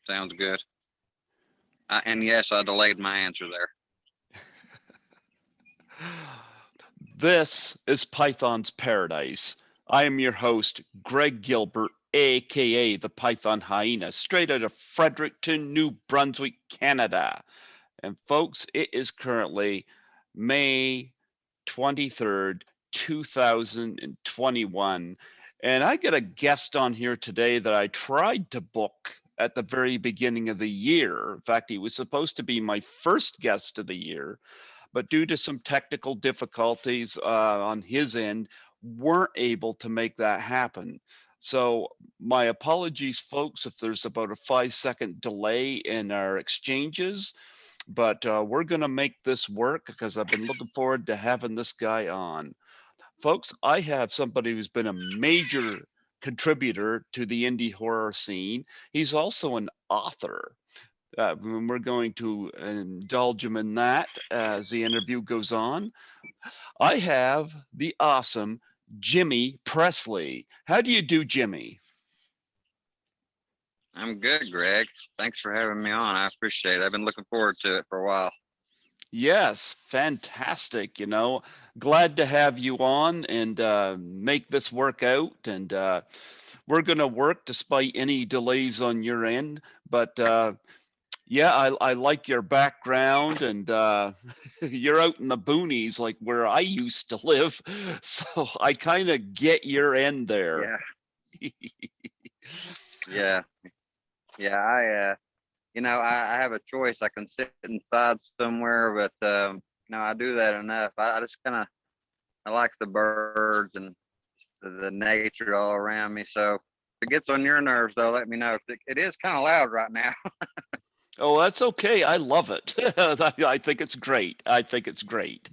Sounds good. And yes, I delayed my answer there. This is Python's Paradise. I am your host, Greg Gilbert, aka the Python Hyena, straight out of Fredericton, New Brunswick, Canada. And folks, it is currently May 23rd, 2021. And I get a guest on here today that I tried to book at the very beginning of the year. In fact, he was supposed to be my first guest of the year, but due to some technical difficulties on his end, weren't able to make that happen. So my apologies, folks, if there's about a 5-second delay in our exchanges, but we're going to make this work because I've been looking forward to having this guy on. Folks, I have somebody who's been a major contributor to the indie horror scene. He's also an author. We're going to indulge him in that as the interview goes on. I have the awesome Jimmy Pressley. How do you do, Jimmy? I'm good, Greg. Thanks for having me on. I appreciate it. I've been looking forward to it for a while. Yes, fantastic. Glad to have you on and make this work out. And we're going to work despite any delays on your end. But yeah, I like your background, and you're out in the boonies like where I used to live. So I kind of get your end there. Yeah, yeah, yeah. I have a choice. I can sit inside somewhere, but I do that enough. I just kind of I like the birds and the nature all around me. So if it gets on your nerves, though, let me know. It is kind of loud right now. Oh, that's okay. I love it. I think it's great. I think it's great.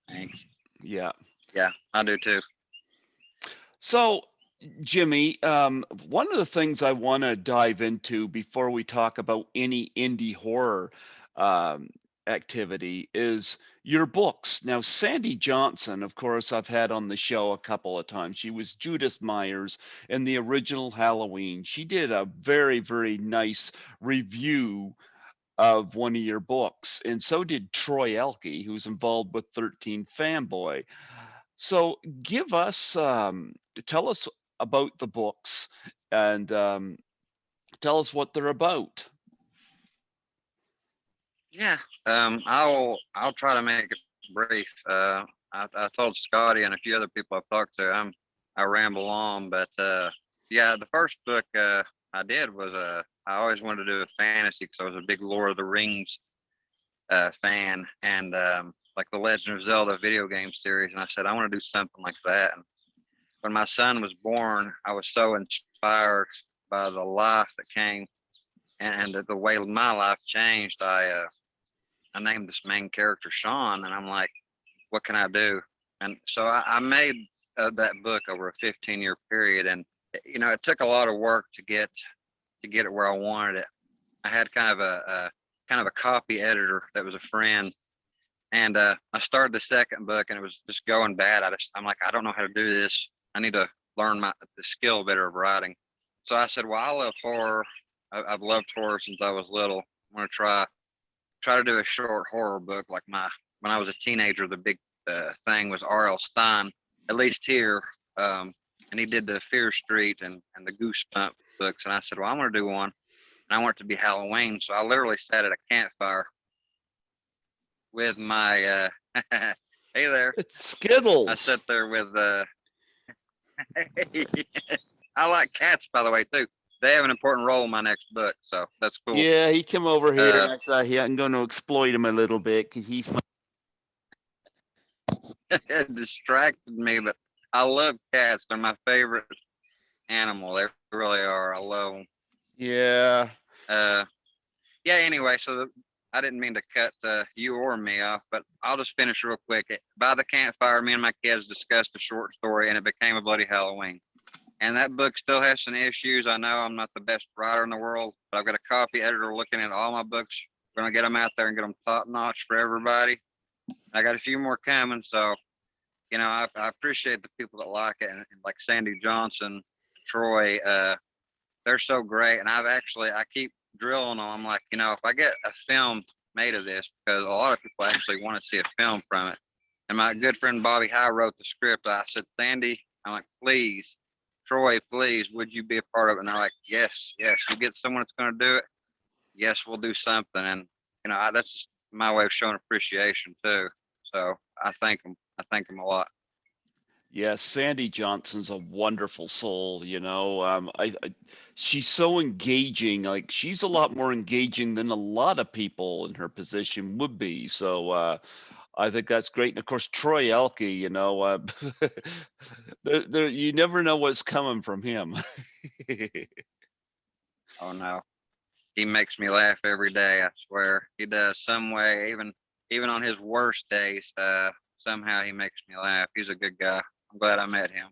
Thanks. Yeah. Yeah, I do too. So, Jimmy, one of the things I want to dive into before we talk about any indie horror um, activity is your books. Now, Sandy Johnson, of course, I've had on the show a couple of times. She was Judith Myers in the original Halloween. She did a very, very nice review of one of your books, and so did Troy Elke, who's involved with 13 Fanboy. So tell us about the books and tell us what they're about. Yeah. I'll try to make it brief. I told Scotty and a few other people I've talked to, I ramble on, but yeah, the first book I did was I always wanted to do a fantasy because I was a big Lord of the Rings fan and like the Legend of Zelda video game series, and I said I want to do something like that. And when my son was born, I was so inspired by the life that came and the way my life changed. I named this main character Sean, and I'm like, what can I do? And so I made that book over a 15-year period, and it took a lot of work to get it where I wanted it. I had kind of a copy editor that was a friend, and I started the second book, and it was just going bad. I'm like, I don't know how to do this. I need to learn the skill better of writing. So I said, well, I love horror. I've loved horror since I was little. I'm gonna try to do a short horror book like my when I was a teenager. The big thing was R.L. Stein, at least here, and he did the Fear Street and the Goosebump books. And I said, well, I'm gonna do one, and I want it to be Halloween. So I literally sat at a campfire with my hey there. It's I Skittles. sat there with I like cats, by the way, too. They have an important role in my next book, so that's cool. Yeah, he came over here Uh, and I thought, yeah, I'm going to exploit him a little bit because it distracted me, but I love cats. They're my favorite animal. They really are. I love them. yeah. Uh, yeah. Anyway, I didn't mean to cut you or me off, but I'll just finish real quick. By the campfire, me and my kids discussed a short story, and it became a bloody Halloween. And that book still has some issues. I know I'm not the best writer in the world, but I've got a copy editor looking at all my books. We're gonna get them out there and get them top notch for everybody. I got a few more coming, so I appreciate the people that like it, and like Sandy Johnson, Troy. they're so great. And I keep drilling on them, like, if I get a film made of this, because a lot of people actually want to see a film from it. And my good friend Bobby High wrote the script. I said, Sandy, I'm like, please, Troy, please, would you be a part of it? And they're like, yes, yes. You get someone that's going to do it. Yes, we'll do something. And that's just my way of showing appreciation too. So I thank them. I thank them a lot. Yeah, Sandy Johnson's a wonderful soul, she's so engaging. Like she's a lot more engaging than a lot of people in her position would be. So I think that's great. And of course, Troy Elke, you never know what's coming from him. Oh no, he makes me laugh every day. I swear he does some way. Even on his worst days, somehow he makes me laugh. He's a good guy. I'm glad I met him.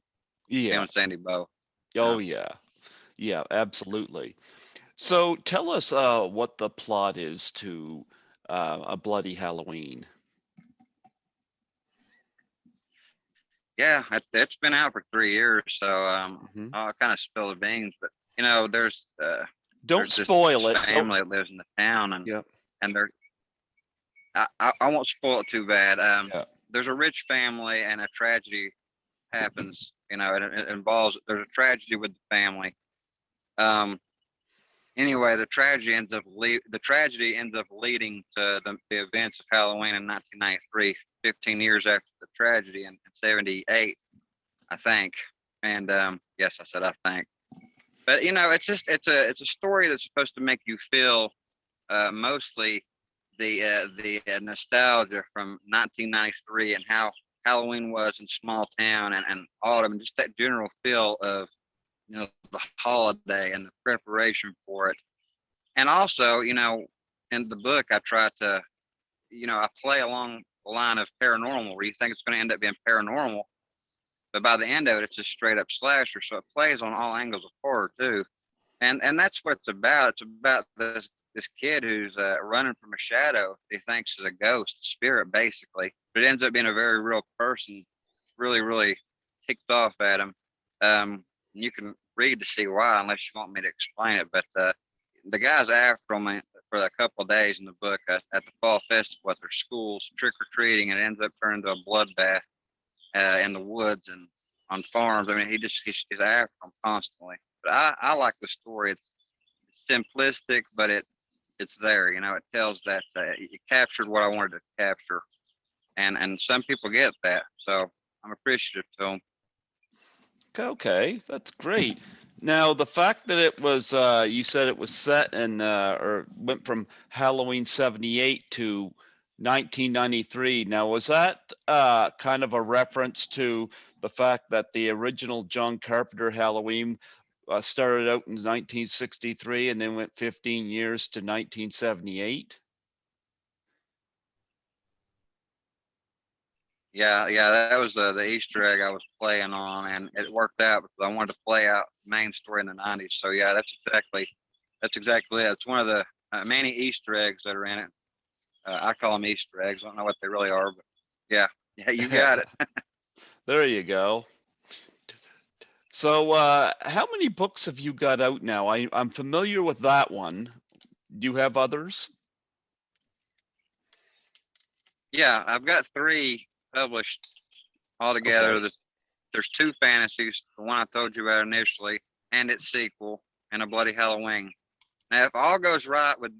Him Yeah. and Sandy both. Oh yeah. Yeah, absolutely. So tell us what the plot is to A Bloody Halloween. Yeah, it's been out for 3 years, so Mhm. I'll kind of spill the beans. But Don't there's this spoil it. family that lives in the town, Yep. and they're I won't spoil it too bad. Yeah. There's a rich family, and a tragedy happens. It involves there's a tragedy with the family. Um, anyway, the tragedy ends up leading to the events of Halloween in 1993, 15 years after the tragedy in 78, I think. And yes, I said I think. But it's a story that's supposed to make you feel mostly the nostalgia from 1993 and how Halloween was in small town, and autumn, and just that general feel of the holiday and the preparation for it. And also, in the book, I try to, I play along the line of paranormal, where you think it's going to end up being paranormal, but by the end of it, it's just straight up slasher. So it plays on all angles of horror too, and that's what it's about. It's about this kid who's running from a shadow he thinks is a ghost, a spirit, basically. But it ends up being a very real person. Really, really ticked off at him. You can read to see why, unless you want me to explain it. But the guy's after me for a couple of days in the book at the fall festival at their schools, trick or treating, and it ends up turning into a bloodbath in the woods and on farms. I mean, he's after them constantly. But I like the story. It's simplistic, but it's there. It tells that it captured what I wanted to capture, and some people get that. So I'm appreciative to them. Okay, that's great. Now, the fact that it was, you said it was set in, or went from Halloween 78 to 1993. Now, was that kind of a reference to the fact that the original John Carpenter Halloween started out in 1963 and then went 15 years to 1978? Yeah, that was the Easter egg I was playing on, and it worked out because I wanted to play out the main story in the '90s. So yeah, that's exactly it. It's one of the many Easter eggs that are in it. I call them Easter eggs. I don't know what they really are, but yeah, you got it. There you go. So, how many books have you got out now? I'm familiar with that one. Do you have others? Yeah, I've got 3 published altogether. Okay. There's 2 fantasies, the one I told you about initially, and its sequel, and A Bloody Halloween. Now, if all goes right with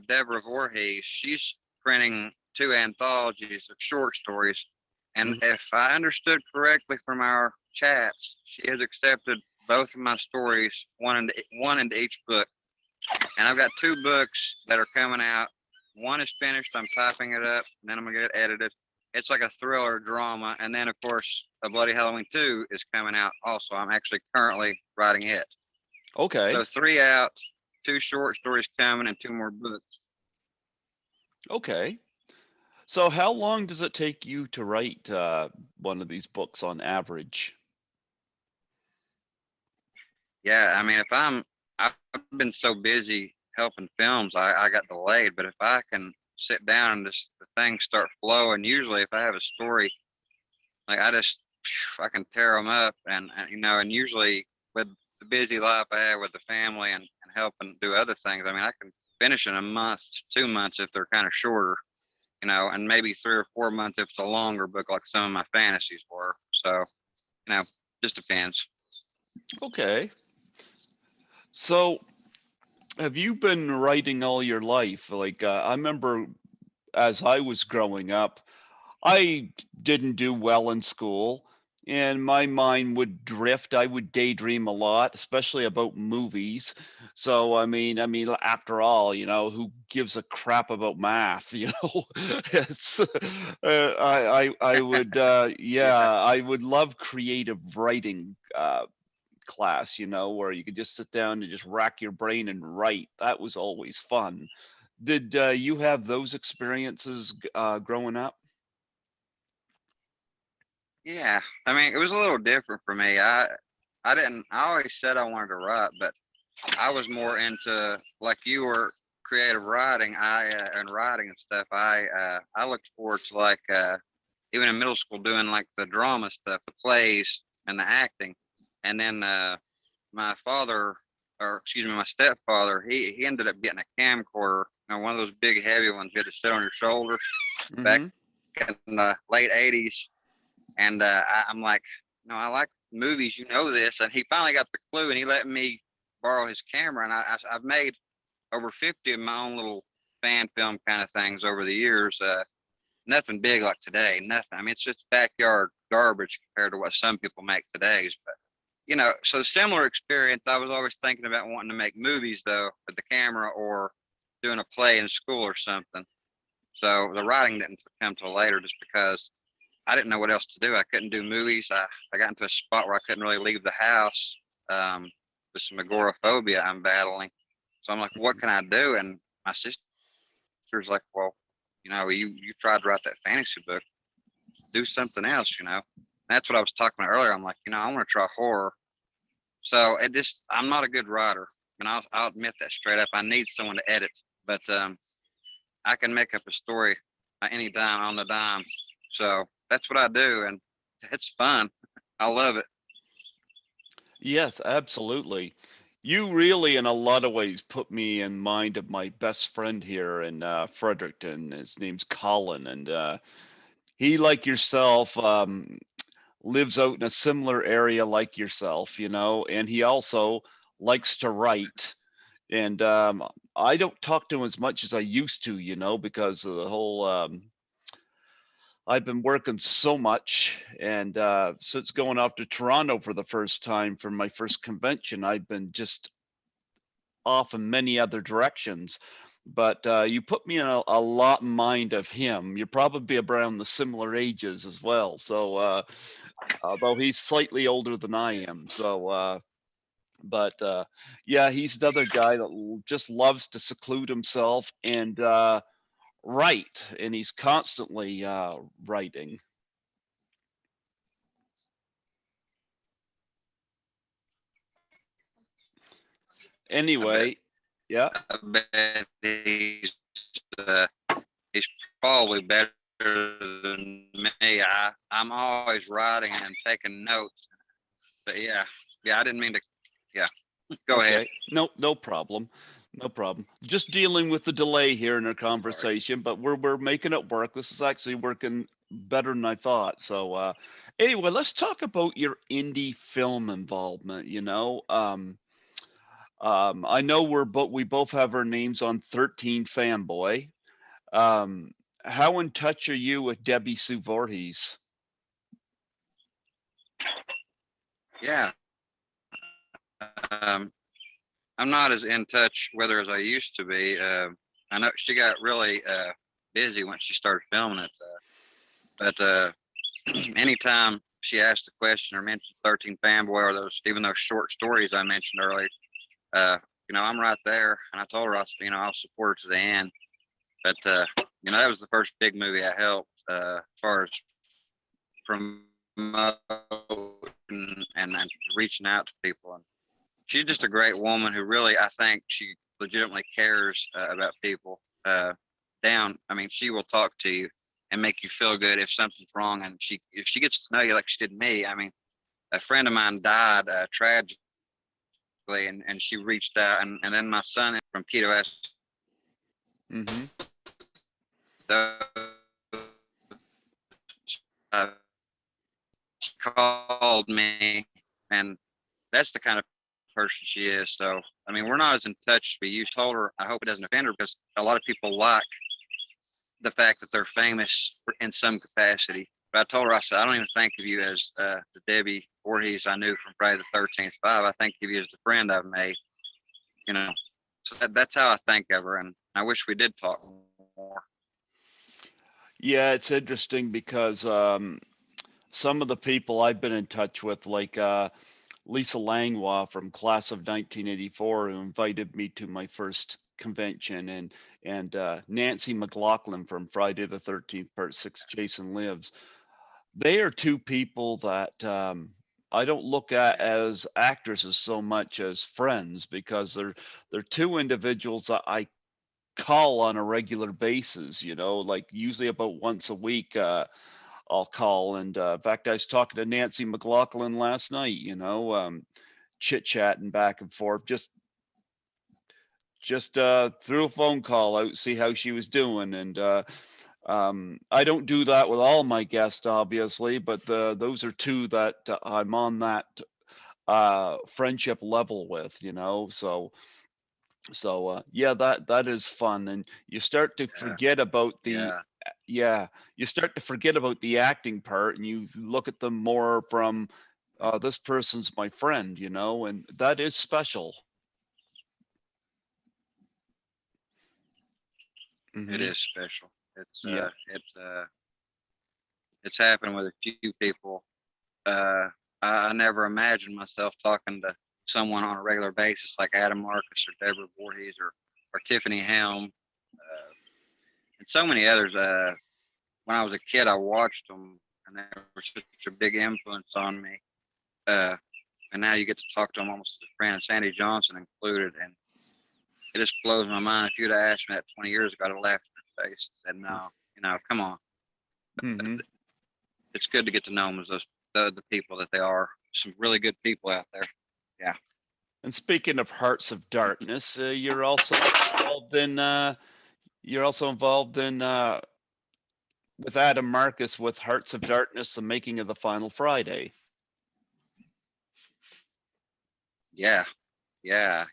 Deborah Voorhees, she's printing 2 anthologies of short stories. And Mhm. if I understood correctly from our chats, she has accepted both of my stories, one into each book. And I've got 2 books that are coming out. One is finished. I'm typing it up, and then I'm gonna get it edited. It's like a thriller drama, and then of course, A Bloody Halloween 2 is coming out. Also, I'm actually currently writing it. Okay. So 3 out, 2 short stories coming, and 2 more books. Okay. So, how long does it take you to write one of these books on average? Yeah, I mean, I've been so busy helping films, I got delayed. But if I can sit down and just the things start flowing, usually if I have a story, like I can tear them up, and usually with the busy life I have with the family and helping do other things, I mean, I can finish in a month, 2 months if they're kind of shorter, and maybe 3 or 4 months if it's a longer book like some of my fantasies were. So, just depends. Okay. So have you been writing all your life? Like, I remember as I was growing up, I didn't do well in school, and my mind would drift. I would daydream a lot, especially about movies. So, after all, who gives a crap about math? It's, I would, yeah, Yeah. I would love creative writing class, where you could just sit down and just rack your brain and write. That was always fun. Did you have those experiences growing up? Yeah. I mean, it was a little different for me. I always said I wanted to write, but I was more into, like you were, creative writing. And writing and stuff. I looked forward to, like, even in middle school, doing like the drama stuff, the plays and the acting. And then my father, or excuse me, my stepfather, he ended up getting a camcorder, one of those big heavy ones you had to sit on your shoulder back Hmm. in the late '80s. And I'm like, no, I like movies, this. And he finally got the clue, and he let me borrow his camera. And I've made over 50 of my own little fan film kind of things over the years. Nothing big like today, nothing. I mean, it's just backyard garbage compared to what some people make today's. But so similar experience. I was always thinking about wanting to make movies though with the camera, or doing a play in school or something. So the writing didn't come till later, just because I didn't know what else to do. I couldn't do movies. I got into a spot where I couldn't really leave the house, um, with some agoraphobia I'm battling. So I'm like, what can I do? And my sister's like, well, you tried to write that fantasy book. Do something else. That's what I was talking about earlier. I'm like, I want to try horror. So I'm not a good writer, and I'll admit that straight up. I need someone to edit, but I can make up a story any dime on the dime. So that's what I do, and it's fun. I love it. Yes, absolutely. You really, in a lot of ways, put me in mind of my best friend here in Fredericton. His name's Colin, and he, like yourself, lives out in a similar area like yourself, and he also likes to write. And I don't talk to him as much as I used to, because of the whole I've been working so much, and since going off to Toronto for the first time for my first convention, I've been just off in many other directions. But you put me in a lot in mind of him. You're probably around the similar ages as well. So, although he's slightly older than I am, but yeah, he's another guy that just loves to seclude himself and write, and he's constantly writing. I bet. Anyway, yeah. I bet uh, he's probably better than me. I'm always writing and taking notes. But yeah, I didn't mean to. Yeah, go ahead. Okay. No, no problem. No problem. Just dealing with the delay here in our Sorry. conversation, but we're making it work. This is actually working better than I thought. So anyway, let's talk about your indie film involvement, I know we both have our names on 13 Fanboy. Um how in touch are you with Debbie Sue Voorhees? Yeah. Um, I'm not as in touch with her as I used to be. I know she got really busy when she started filming it. But anytime she asked a question or mentioned 13 Fanboy, or even those short stories I mentioned earlier, uh, I'm right there. And I told her, I'll support her to the end. But that was the first big movie I helped, as far as promoting and reaching out to people. And she's just a great woman who really, I think, she legitimately cares about people. I mean, she will talk to you and make you feel good if something's wrong. And if she gets to know you like she did me, I mean, a friend of mine died tragically basically, and she reached out, and then my son from Keto Mm-hmm. she called me, and that's the kind of person she is. So, I mean, we're not as in touch. But you told her, I hope it doesn't offend her, because a lot of people like the fact that they're famous in some capacity. But I told her, I said, I don't even think of you as the Debbie Voorhees I knew from Friday the 13th 5. I think of you as the friend I've made, you know. So that's how I think of her, and I wish we did talk more. Yeah, it's interesting because some of the people I've been in touch with, like Lisa Langlois from class of 1984, who invited me to my first convention, and Nancy McLaughlin from Friday the 13th Part 6 Jason Lives. They are two people that I don't look at as actresses so much as friends, because they're two individuals that I call on a regular basis, like usually about once a week. I'll call. And in fact, I was talking to Nancy McLaughlin last night, chit chatting back and forth, just threw a phone call out, see how she was doing. And I don't do that with all my guests, obviously, but those are two that I'm on that friendship level with, so yeah, that is fun. And you start to Yeah, forget about the yeah, yeah, you start to forget about the acting part, and you look at them more from this person's my friend, and that is special. it Hmm. is special. Yeah. It's happened with a few people. Uh, I never imagined myself talking to someone on a regular basis like Adam Marcus or Deborah Voorhees or Tiffany Helm, and so many others. When I was a kid, I watched them, and they were such a big influence on me. Uh, and now you get to talk to them almost as a friend, Sandy Johnson included, and it just blows my mind. If you'd have asked me that 20 years ago, I'd have laughed in their face and said, "No, come on." Hmm. It's good to get to know them as the people that they are. Some really good people out there. Yeah. And speaking of Hearts of Darkness, you're also involved in with Adam Marcus with Hearts of Darkness, the making of the Final Friday. Yeah. Yeah.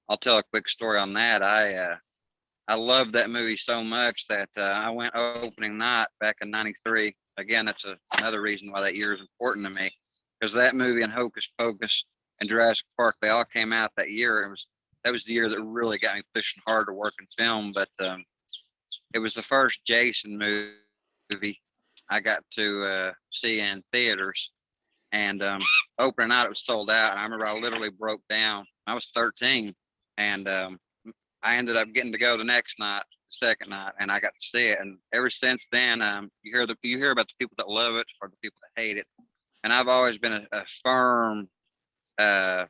I'll tell a quick story on that. I loved that movie so much that I went opening night back in '93. Again, that's another reason why that year is important to me, because that movie and Hocus Pocus and Jurassic Park, they all came out that year. That was the year that really got me pushing hard to work in film. But it was the first Jason movie I got to see in theaters, and opening night it was sold out. And I remember I literally broke down. I was 13, and I ended up getting to go the next night, the second night, and I got to see it. And ever since then, you hear about the people that love it or the people that hate it. And I've always been a firm uh,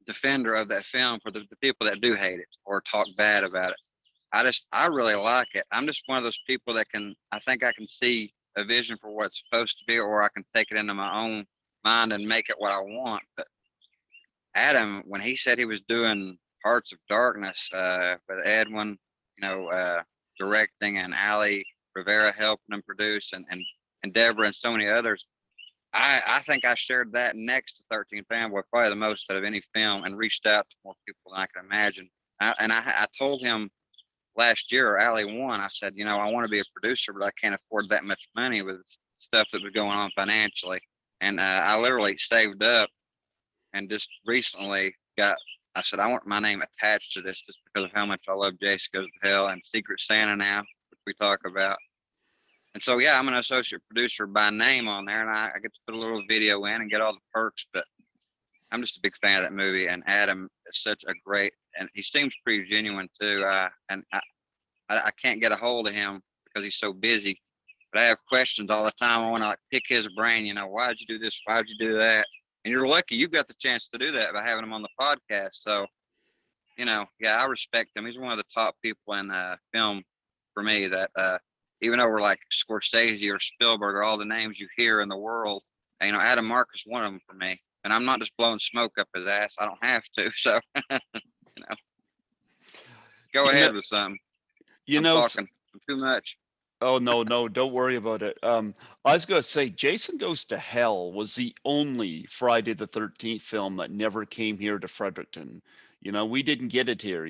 defender of that film for the people that do hate it or talk bad about it. I really like it. I'm just one of those people that I think I can see a vision for what it's supposed to be, or I can take it into my own mind and make it what I want. But Adam, when he said he was doing Hearts of Darkness with Edwin, directing, and Ali Rivera helping him produce, and Deborah and so many others, I think I shared that next to 13 Fanboy probably the most out of any film, and reached out to more people than I could imagine. I told him last year, or Ali won, I said, I want to be a producer, but I can't afford that much money with stuff that was going on financially. And I literally saved up and just recently I said, I want my name attached to this just because of how much I love Jace Goes to Hell and Secret Santa now, which we talk about. And so, yeah, I'm an associate producer by name on there, and I get to put a little video in and get all the perks. But I'm just a big fan of that movie, and Adam is such a great, and he seems pretty genuine too. I can't get a hold of him because he's so busy, but I have questions all the time. I want to like pick his brain. Why'd you do this? Why'd you do that? And you're lucky you've got the chance to do that by having him on the podcast. So, yeah, I respect him. He's one of the top people in film for me. That even over like Scorsese or Spielberg or all the names you hear in the world, Adam Marcus is one of them for me. and I'm not just blowing smoke up his ass. I don't have to. So, go You know, ahead with something. you I'm know, talking too much. oh no, don't worry about it. I was gonna say Jason Goes to Hell was the only Friday the 13th film that never came here to Fredericton. We didn't get it here,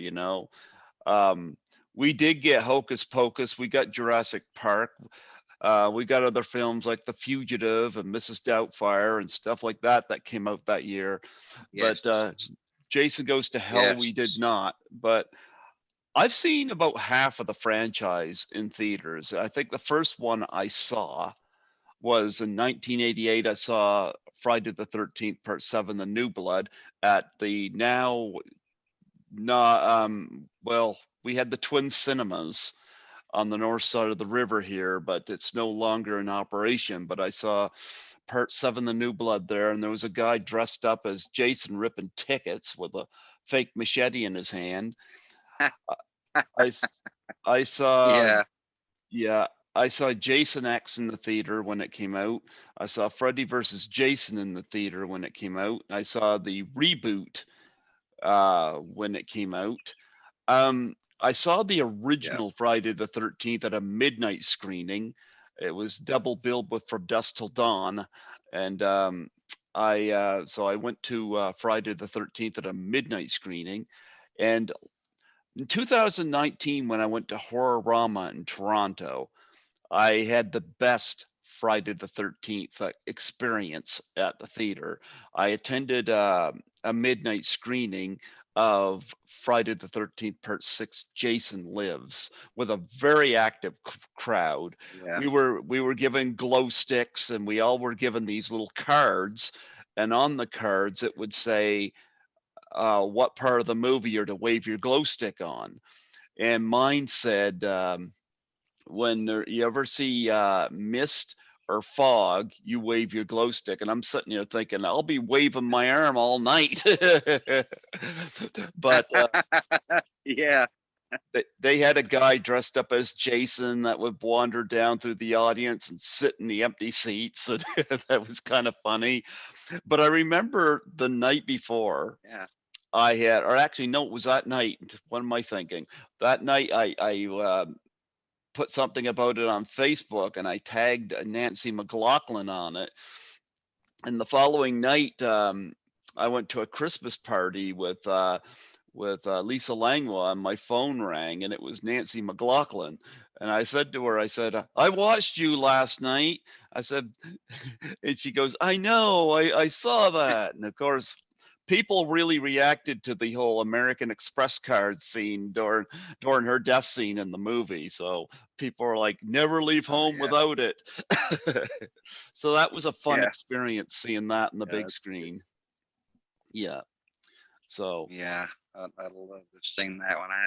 Um, we did get Hocus Pocus, we got Jurassic Park, we got other films like The Fugitive and Mrs. Doubtfire and stuff like that came out that year. Yes. But Jason Goes to Hell, Yes. we did not. But I've seen about half of the franchise in theaters. I think the first one I saw was in 1988. I saw Friday the 13th, Part 7, The New Blood at the now, not, well, we had the Twin Cinemas on the north side of the river here, but it's no longer in operation. But I saw Part 7, The New Blood there, and there was a guy dressed up as Jason ripping tickets with a fake machete in his hand. I, I saw, Yeah. yeah, I saw Jason X in the theater when it came out. I saw Freddy versus Jason in the theater when it came out. I saw the reboot when it came out. I saw the Yeah. original Friday the 13th at a midnight screening. It was double billed with From Dusk Till Dawn, and so I went to Friday the 13th at a midnight screening, and in 2019 when I went to Horrorama in Toronto, I had the best Friday the 13th experience at the theater. I attended a midnight screening of Friday the 13th Part 6 Jason Lives with a very active crowd. Yeah. We were given glow sticks, and we all were given these little cards, and on the cards it would say what part of the movie you're to wave your glow stick on. And mine said when you ever see mist or fog, you wave your glow stick. And I'm sitting here thinking, I'll be waving my arm all night. But Yeah. they had a guy dressed up as Jason that would wander down through the audience and sit in the empty seats. And that was kind of funny. But I remember the night before, Yeah. I had, or actually, no, it was that night. What am I thinking? That night, I put something about it on Facebook, and I tagged Nancy McLaughlin on it. And the following night, I went to a Christmas party with Lisa Langlois, and my phone rang, and it was Nancy McLaughlin. And I said to her, I said, I watched you last night. I said, and she goes, I know, I saw that. And of course, people really reacted to the whole American Express card scene during her death scene in the movie. So people are like, never leave Oh home yeah. without it. So that was a fun Yeah. experience seeing that in the Yeah. big screen. Yeah. So Yeah. I'd love to have seen that one. I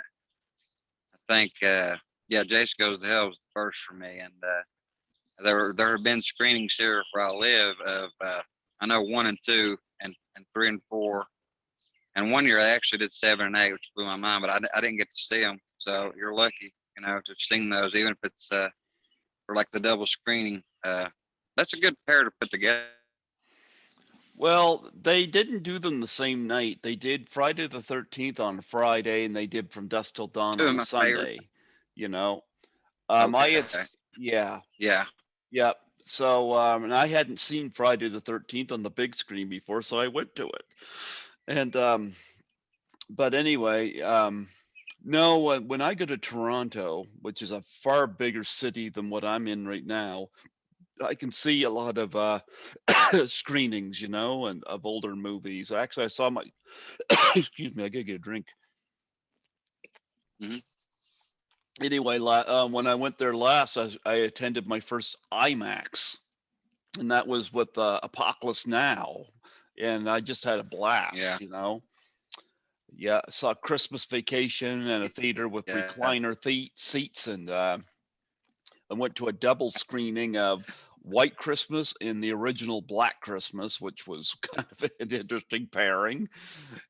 think yeah, Jason Goes to Hell was the first for me, and there have been screenings here where I live of I know 1 and 2 and 3 and 4, and one year I actually did 7 and 8, which blew my mind, but I didn't get to see them. So you're lucky, to have seen those, even if it's for like the double screening. That's a good pair to put together. well, they didn't do them the same night. They did Friday the 13th on a Friday, and they did From Dusk Till Dawn Two on of a my favorites. Sunday. You know, I Okay. had, yeah, Yeah. yep. So, and I hadn't seen Friday the 13th on the big screen before, so I went to it. And, but anyway, no, when I go to Toronto, which is a far bigger city than what I'm in right now, I can see a lot of screenings, and of older movies. Actually, I saw my, excuse me, I gotta get a drink. Hmm. Anyway, when I went there last, I attended my first IMAX, and that was with Apocalypse Now, and I just had a Yeah. blast. Yeah, I saw Christmas Vacation in a theater with Yeah. recliner seats, and I went to a double screening of White Christmas and the original Black Christmas, which was kind of an interesting pairing.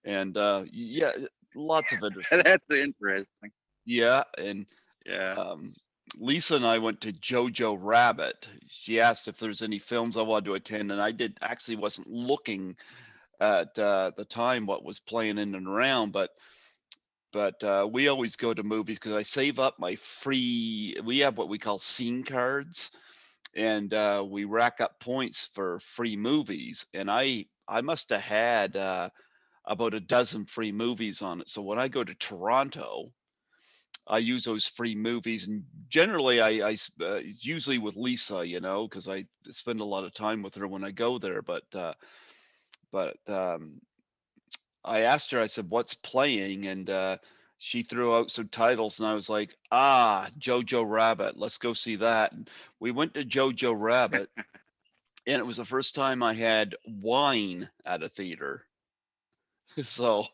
And yeah, lots of interesting. That's interesting. Yeah, and Yeah. um, Lisa and I went to Jojo Rabbit. She asked if there's any films I wanted to attend, and I did actually wasn't looking at the time what was playing in and around, but we always go to movies because I save up my free. We have what we call scene cards, and we rack up points for free movies. And I must have had about a dozen free movies on it. So when I go to Toronto, I use those free movies, and generally it's usually with Lisa, because I spend a lot of time with her when I go there. But I asked her, I said, "What's playing?" And she threw out some titles, and I was like, Jojo Rabbit, let's go see that. And we went to Jojo Rabbit, and it was the first time I had wine at a theater. So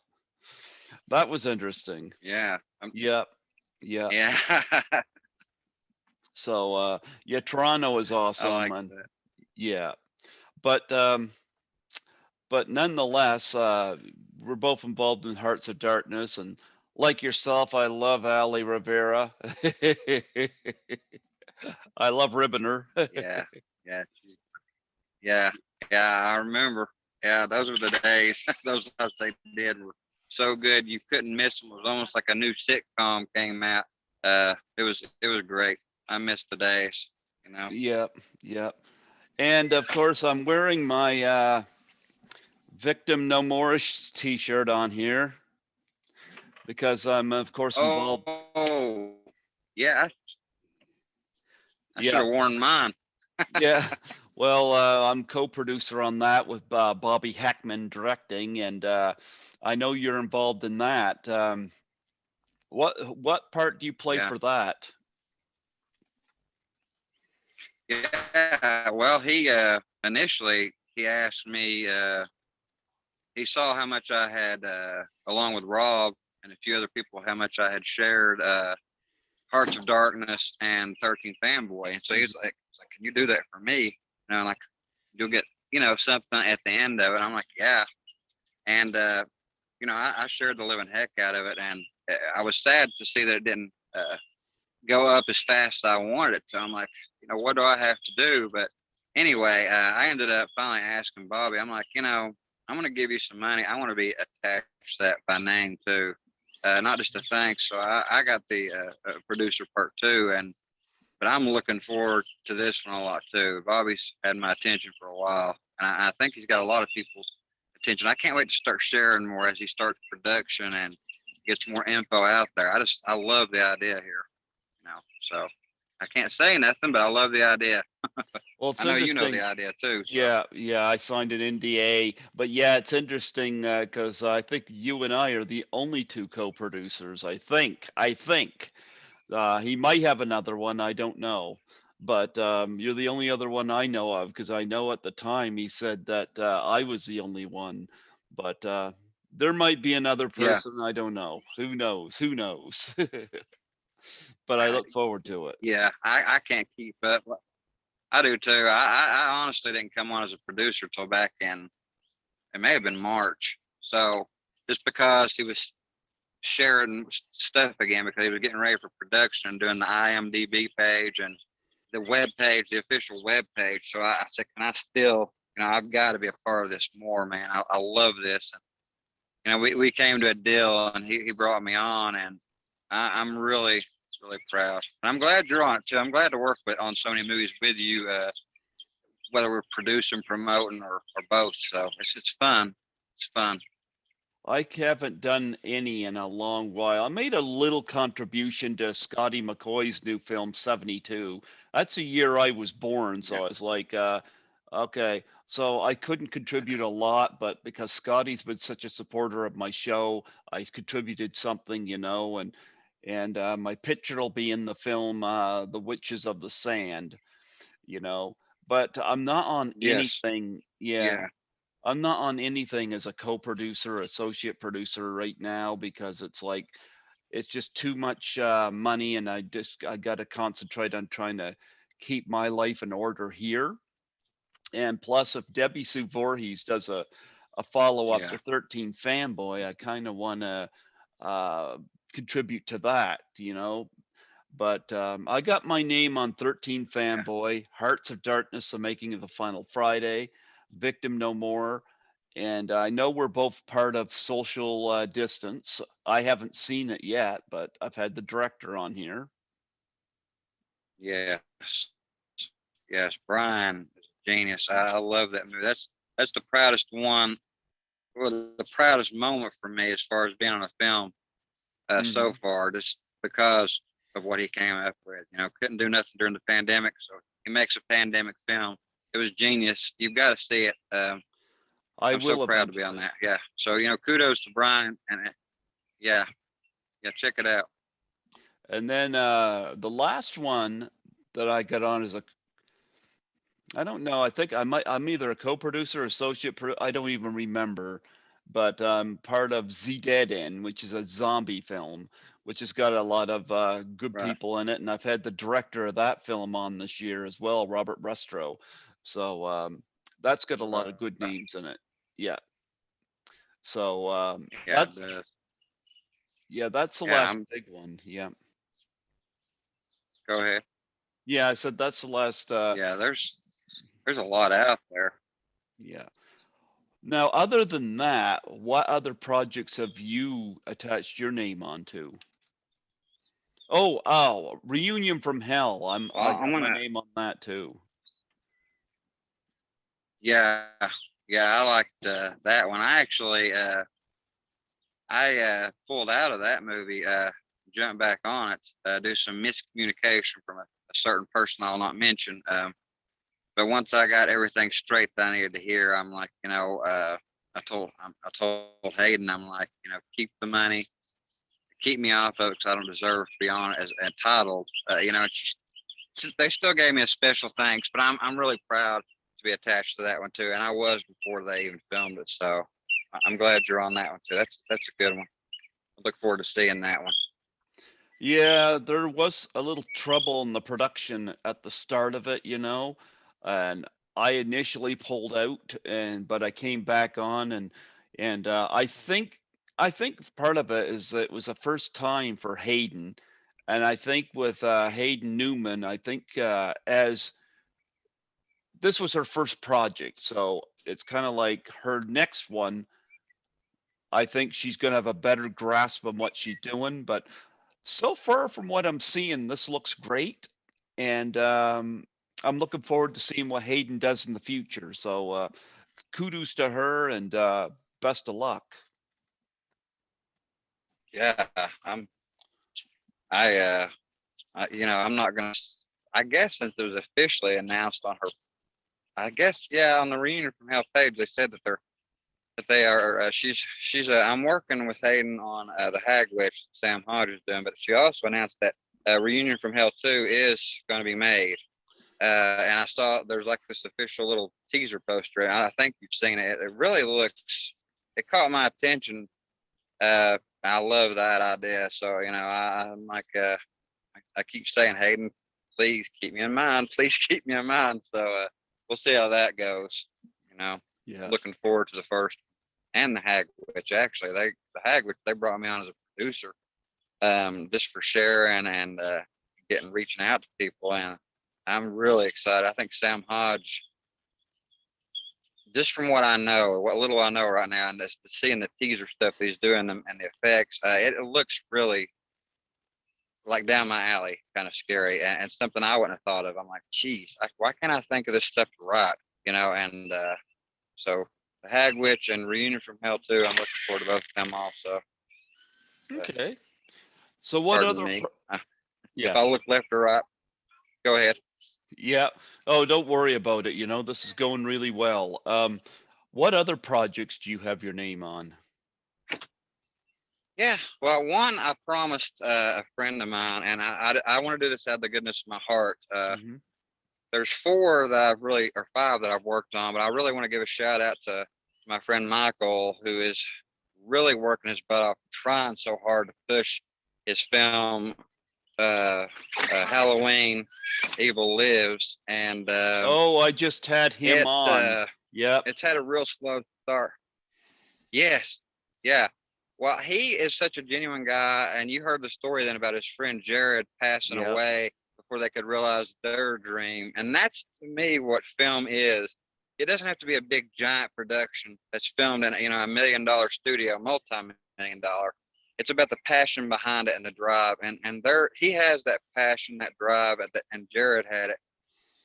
that was interesting. Yeah. Yep. Yeah. Yeah. So yeah, Toronto is I awesome, like and that. yeah. But nonetheless, we're both involved in Hearts of Darkness, and like yourself, I love Ali Rivera. I love Ribboner. Yeah. Yeah. Yeah. Yeah. I remember. Yeah. Those were the days. Those lives they did were so good. You couldn't miss them. It was almost like a new sitcom came out. It was great. I miss the days, you know. Yep, yep. And of course, I'm wearing my Victim No More-ish t-shirt on here because I'm, of course, involved. Oh, yeah. I should Yeah, have worn mine. yeah. Well, I'm co-producer on that with Bobby Heckman directing, and I know you're involved in that. What part do you play Yeah. for that? Yeah. Well, he initially he asked me. He saw how much I had, along with Rob and a few other people, how much I had shared Hearts of Darkness and 13 Fanboy, and so he's like, "Can you do that for me?" And I'm like, "You'll get something at the end of it." I'm like, "Yeah," and I shared the living heck out of it, and I was sad to see that it didn't go up as fast as I wanted it to. I'm like, what do I have to do? But anyway, I ended up finally asking Bobby. I'm like, I'm going to give you some money. I want to be attached to that by name too, not just a thanks. So I got the producer part too, but I'm looking forward to this one a lot too. Bobby's had my attention for a while, and I think he's got a lot of people's attention. I can't wait to start sharing more as he starts production and gets more info out there. I love the idea here. So I can't say nothing, but I love the idea. Well, it's I know you know interesting. the idea too. So Yeah, yeah, I signed an NDA, but yeah, it's interesting because I think you and I are the only two co-producers. I think. He might have another one, I don't know, but you're the only other one I know of because I know at the time he said that I was the only one, but there might be another yeah, person. I don't know. Who knows? Who knows? But I I, look forward to it. yeah, I can't keep up. I do too. I honestly didn't come on as a producer till back in, it may have been March. So just because he was sharing stuff again, because he was getting ready for production and doing the IMDb page and the web page, the official web page. So I said, can I still, I've got to be a part of this more, man. I love this. And, we came to a deal, and he brought me on, and I'm really, really proud. And I'm glad you're on it too. I'm glad to work on so many movies with you, whether we're producing, promoting, or both. So it's fun. It's fun. I haven't done any in a long while. I made a little contribution to Scotty McCoy's new film 72. That's the year I was born, Yeah. so I was like, okay. So I couldn't contribute a lot, but because Scotty's been such a supporter of my show, I contributed something, and my picture will be in the film The Witches of the Sand, you know. But I'm not on Yes. anything. Yeah. Yeah. I'm not on anything as a co-producer, associate producer right now because it's like it's just too much money, and I got to concentrate on trying to keep my life in order here. And plus, if Debbie Sue Voorhees does a follow up Yeah. to 13 Fanboy, I kind of want to uh, contribute to that. But I got my name on 13 Yeah. Fanboy, Hearts of Darkness, The Making of the Final Friday, Victim No More, And I know we're both part of Social Distance. I haven't seen it yet, but I've had the director on here. Yes, yes, Brian is a genius. I love that movie. That's the proudest one, well, the proudest moment for me as far as being on a film so Hmm. far, just because of what he came up with. You know, couldn't do nothing during the pandemic, so he makes a pandemic film. It was genius. You've got to see it. I I'm so will proud to be on eventually. that. Yeah. So kudos to Brian, and yeah, yeah, check it out. And then the last one that I got on is I don't know. I think I'm either a co-producer or I don't even remember, but I'm part of Z Dead End, which is a zombie film, which has got a lot of good Right. people in it, and I've had the director of that film on this year as well, Robert Restro. So that's got a lot of good Right. names in it. Yeah. So Yeah. The, that's the yeah. last big one. Yeah. Go ahead. Yeah, I said that's the last. Yeah. There's a lot out there. Yeah. Now, other than that, what other projects have you attached your name onto? Oh, Reunion from Hell. I Well, I'm got my gonna. name on that too. Yeah. Yeah. I liked that one. I actually I pulled out of that movie. Jumped back on it. Due some miscommunication from a certain person I'll not mention. But once I got everything straight that I needed to hear, I'm like, I told Hayden, I'm like, keep the money, keep me off of it because I don't deserve to be on it as entitled. They still gave me a special thanks, but I'm really proud to be attached to that one too, and I was before they even filmed it. So I'm glad you're on that one too. That's a good one. I look forward to seeing that one. Yeah, there was a little trouble in the production at the start of it, and I initially pulled out, but I came back on, and I think part of it is that it was the first time for Hayden, and I think with Hayden Newman, I think as this was her first project, so it's kind of like her next one. I think she's going to have a better grasp on what she's doing, but so far from what I'm seeing, this looks great, and I'm looking forward to seeing what Hayden does in the future. So kudos to her, and best of luck. Yeah, I'm I I'm not gonna. I guess since it was officially announced on her, I guess yeah, on the Reunion from Hell page, they said that they are. She's. I'm working with Hayden on the Hag Witch Sam Hodge is doing, but she also announced that Reunion from Hell 2 is going to be made. And I saw there's like this official little teaser poster, and I think you've seen it. It really looks. It caught my attention. I love that idea. So I'm like, I keep saying, Hayden, please keep me in mind. Please keep me in mind. So we'll see how that goes. You know, Yeah. looking forward to the first and the Hag Witch. Actually, the Hag Witch, they brought me on as a producer, just for sharing and getting reaching out to people, and I'm really excited. I think Sam Hodge, just from what I know, what little I know right now, and just seeing the teaser stuff he's doing and the effects, it looks really like down my alley, kind of scary, and something I wouldn't have thought of. I'm like, geez, why can't I think of this stuff to write? And so the Hag Witch and Reunion from Hell 2, I'm looking forward to both of them also. But Okay. So what pardon other? me. If Yeah. I look left or right, go ahead. Yeah. Oh, don't worry about it. This is going really well. What other projects do you have your name on? Yeah, well, one I promised a friend of mine, and I want to do this out of the goodness of my heart. Hmm. There's four that I've really, or five that I've worked on, but I really want to give a shout out to my friend Michael, who is really working his butt off, trying so hard to push his film, uh, Halloween, Evil Lives, and Oh, I just had him it on. Yep. it's had a real slow start. Yes, yeah. Well, he is such a genuine guy, and you heard the story then about his friend Jared passing Yep. away before they could realize their dream, and that's to me what film is. it doesn't have to be a big giant production that's filmed in $1 million studio, multi-million dollar. It's about the passion behind it and the drive, and there he has that passion, that drive, and Jared had it.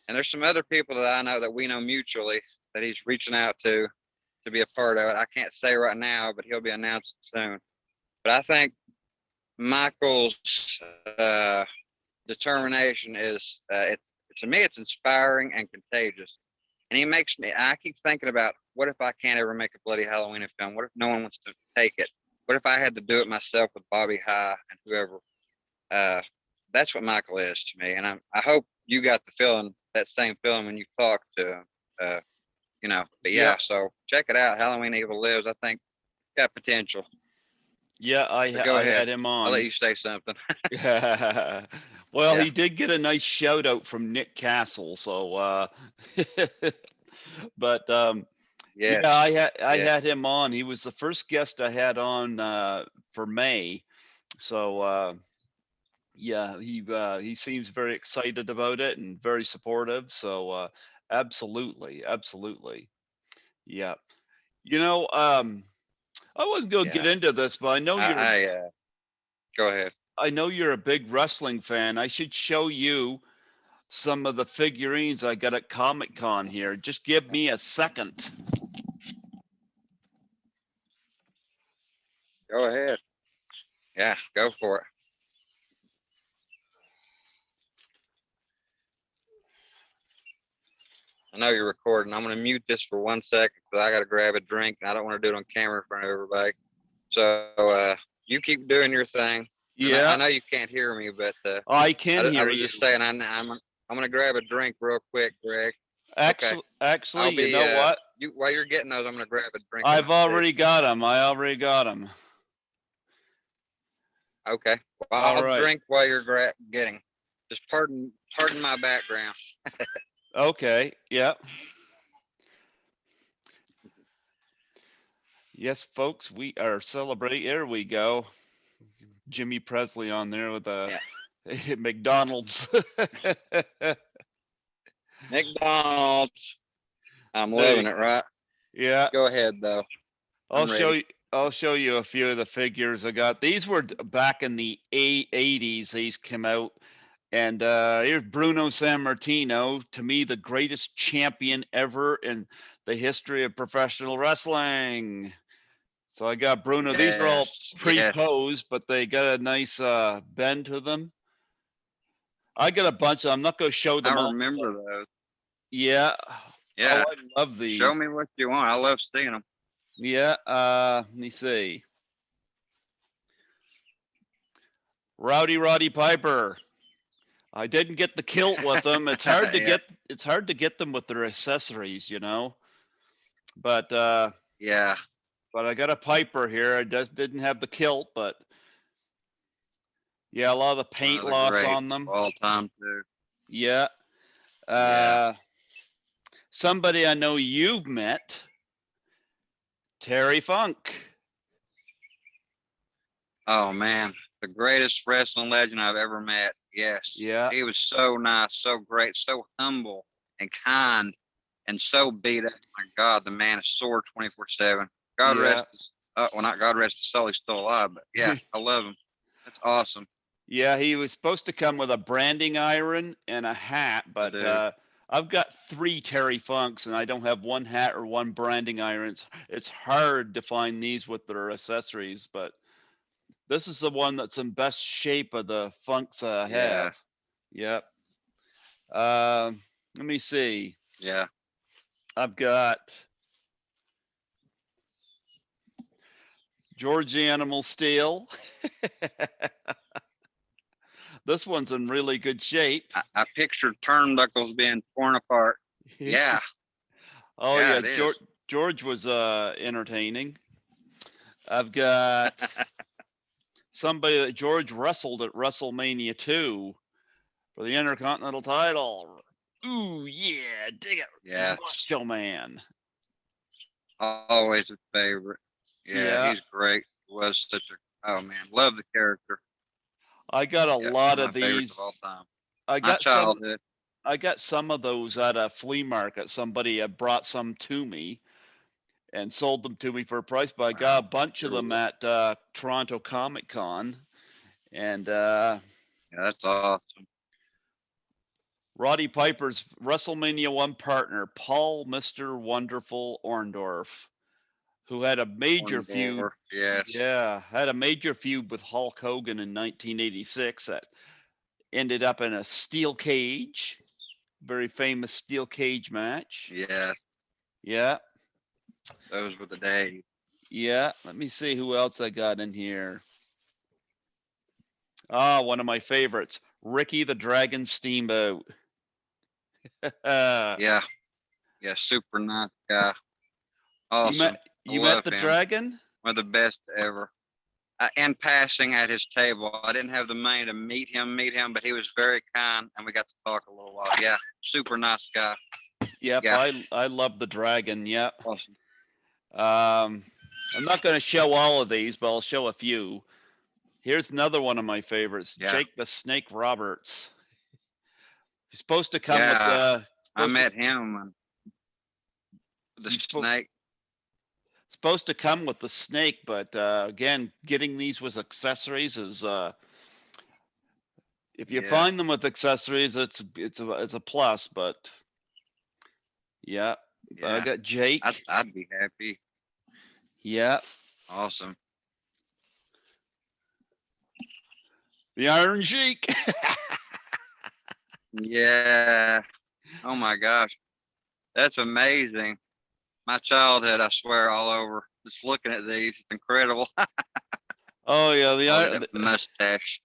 And there's some other people that I know that we know mutually that he's reaching out to be a part of it. I can't say right now, but he'll be announcing soon. But I think Michael's determination is to me it's inspiring and contagious. And he makes me. I keep thinking about what if I can't ever make a bloody Halloween film? What if no one wants to take it? What if I had to do it myself with Bobby High and whoever? That's what Michael is to me, and I hope you got the feeling, that same feeling when you talked to him. But yeah, so check it out. Halloween Evil Lives. I think got potential. Yeah, Go I ahead. had him I'll let on. you say something. Well, Yeah. he did get a nice shout out from Nick Castle, so but Yes. yeah, I Yeah. had him on. He was the first guest I had on for May. So yeah, he seems very excited about it and very supportive. So absolutely, absolutely. Yeah. I wasn't gonna get Yeah. into this, but Go ahead. I know you're a big wrestling fan. I should show you some of the figurines I got at Comic Con here. Just give me a second. Go ahead. Yeah, go for it. I know you're recording. I'm going to mute this for 1 second because I got to grab a drink. And I don't want to do it on camera in front of everybody. So you keep doing your thing. And I Yeah, know you can't hear me, but I can I hear was you. just saying I'm going to grab a drink real quick, Greg. Okay. Actually, I'll you be know what? while you're getting those, I'm going to grab a drink. I've already got them. I already got them. Okay. Well, All I'll right. drink while you're getting. Just pardon my background. Okay. Yeah. Yes, folks, we are celebrating. Here we go. Jimmy Pressley on there with a McDonald's. McDonald's. I'm loving it, right? Yeah. Go ahead, though. I'll I'm show ready. you. I'll show you a few of the figures I got. These were back in the 80s. These came out, and here's Bruno Sammartino. To me, the greatest champion ever in the history of professional wrestling. So I got Bruno. These are all Yes. pre-posed, but they got a nice bend to them. I got a bunch. I'm not going to show them I all. remember those. Yeah. Yeah. Oh, I love these. Show me what you want. I love seeing them. Yeah. Let me see. Roddy Piper. I didn't get the kilt with them. It's hard to Yeah. get them with their accessories, But Yeah. but I got a Piper here. I just didn't have the kilt, but yeah, a lot of the paint One of the loss greats on them. of all time too. Yeah. Yeah. Somebody I know you've met, Terry Funk. Oh man, the greatest wrestling legend I've ever met. Yes. Yeah. He was so nice, so great, so humble and kind, and so beat up. My God, the man is sore 24/7. God Yeah. rest his, well, not God rest his soul, he's still alive, but yeah, I love him. That's awesome. Yeah, he was supposed to come with a branding iron and a hat, but I've got 3 Terry Funks and I don't have one hat or one branding iron. It's hard to find these with their accessories, but this is the one that's in best shape of the Funks I have. Yep. Let me see. Yeah. I've got George the Animal Steel. This one's in really good shape. I pictured turnbuckles being torn apart. Yeah. Oh Yeah, yeah, George was entertaining. I've got somebody that George wrestled at WrestleMania 2 for the Intercontinental title. Ooh yeah, dig it. Yeah. Macho Man. Always a favorite. Yeah, he's great. Was such a, oh man, love the character. I got a lot of Favorites these. of all time. I My got childhood. I got some of those at a flea market. Somebody had brought some to me and sold them to me for a price, but I got a Wow. bunch of them Cool. at Toronto Comic Con. And Yeah, that's awesome. Roddy Piper's WrestleMania 1 partner, Paul Mr. Wonderful Orndorff, who had a major feud. Orndorff, yes. Yeah, had a major feud with Hulk Hogan in 1986 that ended up in a steel cage, very famous steel cage match. Yeah, Yeah, those were the days. yeah. Let me see who else I got in here. Ah, one of my favorites, Ricky the Dragon Steamboat. Yeah, yeah, super nice guy. You Awesome. I met love the him. dragon? One of the best ever. And passing at his table. I didn't have the money to meet him, but he was very kind, and we got to talk a little while. Yeah, super nice guy. Yep, Yeah, I love the dragon. Yep. awesome. I'm not going to show all of these, but I'll show a few. Here's another one of my favorites, Yeah, Jake the Snake Roberts. He's supposed to come with yeah. the I met him and the he's snake. supposed to come with the snake, but again, getting these with accessories is if you Yeah, find them with accessories, it's a plus. But yeah, but I yeah. got Jake. I'd be happy. Yeah, Awesome. the Iron Sheik. Yeah. Oh my gosh, that's amazing. My childhood, I swear, all over. Just looking at these, it's incredible. Oh yeah, All that mustache.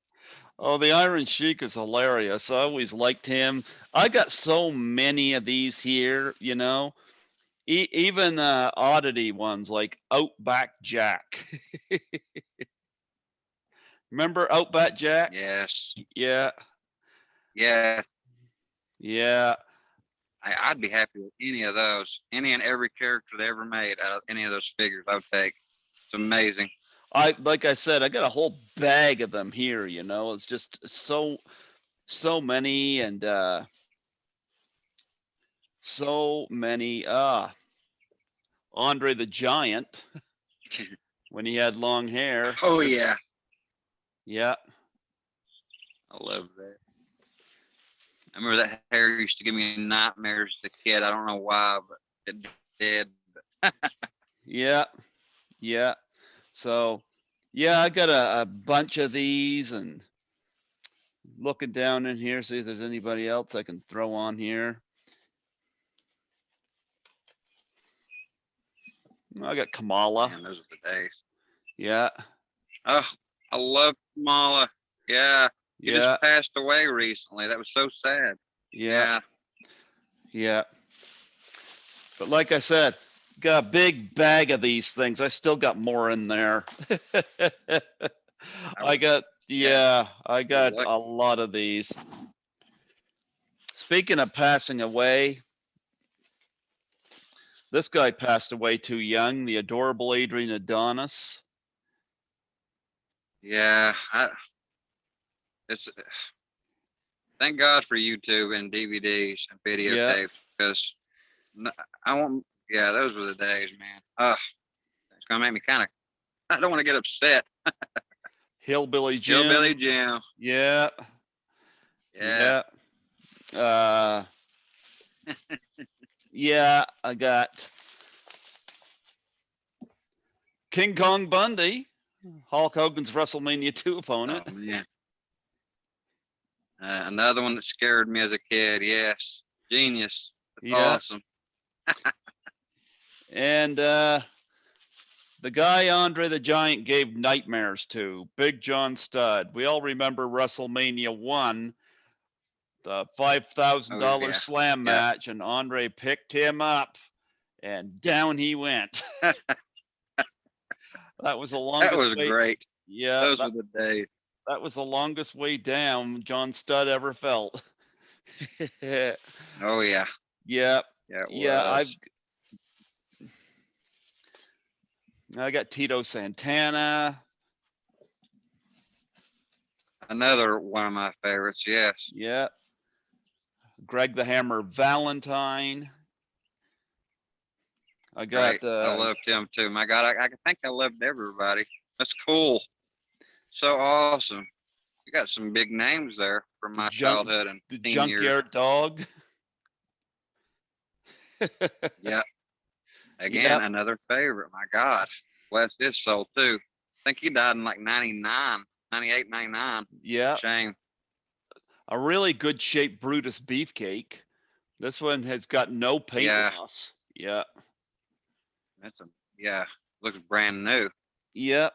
the Iron Sheik is hilarious. I always liked him. I got so many of these here, you know. Even oddity ones like Outback Jack. Remember Outback Jack? Yes. Yeah, Yeah. yeah, I'd be happy with any of those. Any and every character they ever made out of any of those figures, I would take. It's amazing. I like I said, I got a whole bag of them here, you know. It's just so many and so many. Andre the Giant when he had long hair. Oh yeah. Yeah. I love that. I remember that hair used to give me nightmares as a kid. I don't know why, but it did. Yeah. Yeah. So yeah, I got a bunch of these and looking down in here, see if there's anybody else I can throw on here. I got Kamala. Man, those are the days. Yeah. Oh, I love Kamala. Yeah. He Yeah. just passed away recently. That was so sad. Yeah. Yeah. Yeah. But like I said, got a big bag of these things. I still got more in there. I got, yeah, I got a lot of these. Speaking of passing away, this guy passed away too young, the adorable Adrian Adonis. Yeah. It's thank God for YouTube and DVDs and Yeah, videotapes because I want. Yeah, those were the days, man. It's gonna make me kind of. I don't want to get upset. Hillbilly Jim. Hillbilly Jim. Yeah, Yeah. yeah. Yeah, I got King Kong Bundy, Hulk Hogan's WrestleMania 2 opponent. Oh man. Another one that scared me as a kid. Yes. Genius. That's Yeah. awesome. And the guy Andre the Giant gave nightmares to, Big John Studd. We all remember WrestleMania 1, the $5,000 slam match, and Andre picked him up and down he went. That was the longest That was way. great. Yeah, Those were the days. that was the longest way down John Studd ever felt. Oh yeah. Yeah. Yeah, it was. I got Tito Santana. Another one of my favorites. Yes. Yeah. Greg the Hammer Valentine. I got Right. I loved him too. My God, I think I loved everybody. That's cool. So awesome. You got some big names there from my childhood and the teen years. Junkyard Dog. Yeah. Again, Yep. another favorite. My God. Bless his soul too. I think he died in like 99, 98, 99. Yeah. Shame. A really good shaped Brutus Beefcake. This one has got no paint loss. Yeah. Yeah. Looks brand new. Yep.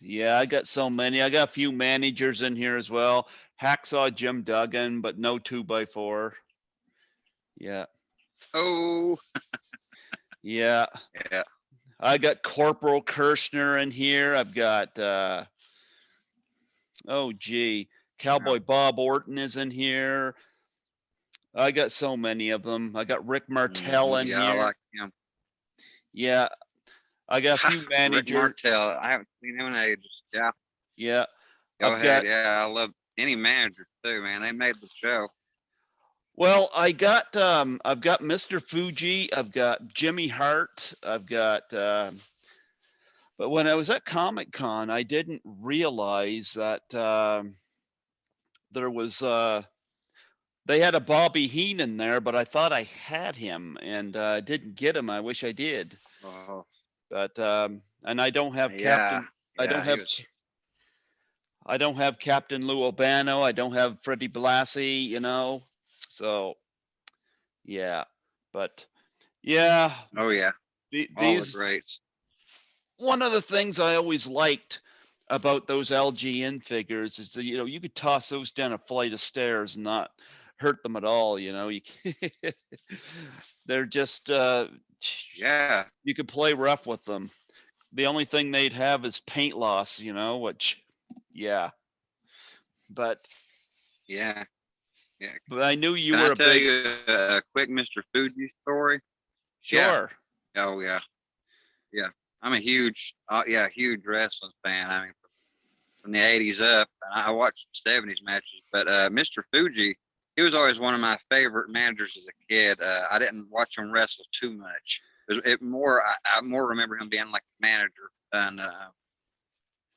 Yeah, I got so many. I got a few managers in here as well. Hacksaw Jim Duggan, but no 2x4. Yeah. Oh. Yeah. Yeah. I got Corporal Kirshner in here. I've got oh gee, Cowboy Bob Orton is in here. I got so many of them. I got Rick Martel in Yeah, here. I like him. Yeah. I got a few managers. Rick Martel. I haven't seen him in ages. Yeah. Yeah. Go ahead. Yeah, I love any manager too, man. They made the show. Well, I've got Mr. Fuji, I've got Jimmy Hart, I've got but when I was at Comic Con, I didn't realize that there was they had a Bobby Heenan there, but I thought I had him and didn't get him. I wish I did. Oh. But and I don't have Yeah. I don't have Captain Lou Albano. I don't have Freddie Blassie, you know. So yeah, but yeah. Oh yeah. All the greats. One of the things I always liked about those LGN figures is that, you know, you could toss those down a flight of stairs and not hurt them at all. You know, they're just yeah. You could play rough with them. The only thing they'd have is paint loss, you know, which yeah. But yeah. But I knew you Can were I tell you a quick Mr. Fuji story? Sure. Yeah. Oh yeah. Yeah. I'm a huge huge wrestling fan. I mean, from the 80s up, and I watched 70s matches. But Mr. Fuji, he was always one of my favorite managers as a kid. I didn't watch him wrestle too much. I more remember him being like a manager. And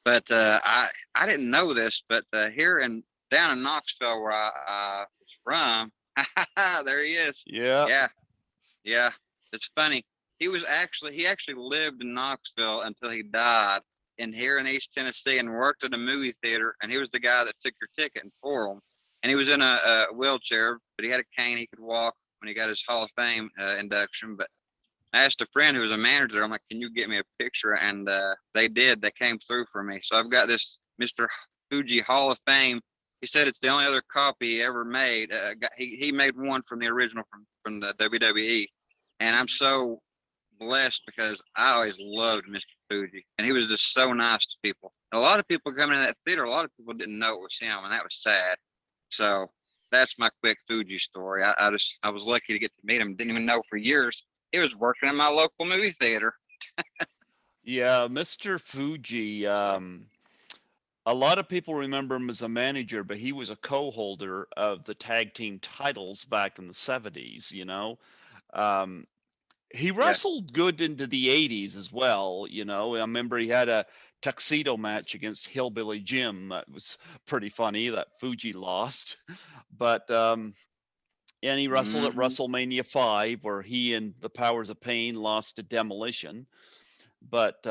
but I didn't know this, but here down in Knoxville, where I was from, there he is. Yeah. Yeah. It's funny. He actually lived in Knoxville until he died here in East Tennessee and worked at a movie theater. And he was the guy that took your ticket and for him. And he was in a wheelchair, but he had a cane. He could walk when he got his Hall of Fame induction. But I asked a friend who was a manager, I'm like, can you get me a picture? And they did. They came through for me. So I've got this Mr. Fuji Hall of Fame. He said it's the only other copy he ever made. He made one from the original from the WWE. And I'm so blessed because I always loved Mr. Fuji. And he was just so nice to people. And a lot of people coming in that theater, a lot of people didn't know it was him. And that was sad. So that's my quick Fuji story. I was lucky to get to meet him. Didn't even know for years. He was working in my local movie theater. Yeah, Mr. Fuji. A lot of people remember him as a manager, but he was a co-holder of the tag team titles back in the 70s, you know. He wrestled good into the 80s as well, you know. I remember he had a tuxedo match against Hillbilly Jim. That was pretty funny that Fuji lost. But and he wrestled at WrestleMania 5, where he and the Powers of Pain lost to Demolition. But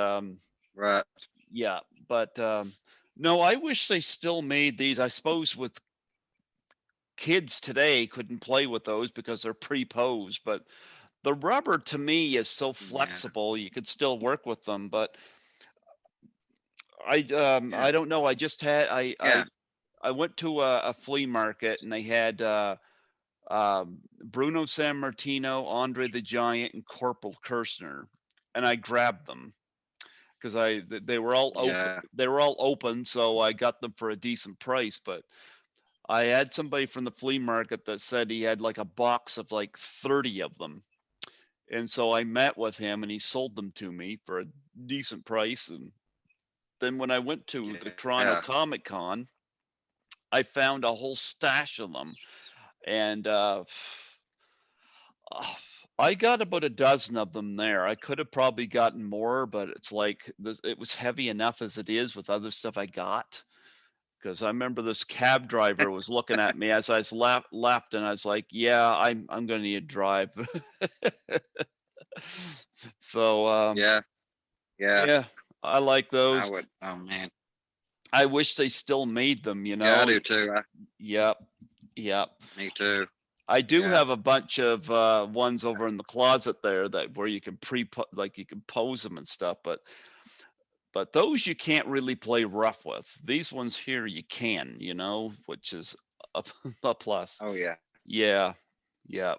right. Yeah, but no, I wish they still made these. I suppose with kids today couldn't play with those because they're pre-posed, but the rubber to me is so flexible, you could still work with them. But I don't know. I just had I went to a flea market and they had Bruno Sammartino, Andre the Giant, and Corporal Kirshner, and I grabbed them because they were all open. They were all open, so I got them for a decent price. But I had somebody from the flea market that said he had like a box of like 30 of them, and so I met with him, and he sold them to me for a decent price. And then when I went to the Toronto Comic Con, I found a whole stash of them. And I got about a dozen of them there. I could have probably gotten more, but it's like this, it was heavy enough as it is with other stuff I got. Because I remember this cab driver was looking at me as I was left, and I was like, "Yeah, I'm going to need a drive." So Yeah, yeah. yeah, I like I those. would. Oh man. I wish they still made them. Yeah, I do too. Yep, yep. Me too. I do Yeah. have a bunch of ones over in the closet there that where you can like you can pose them and stuff, but those you can't really play rough with. These ones here you can, which is a, a plus. Oh yeah. Yeah, yeah.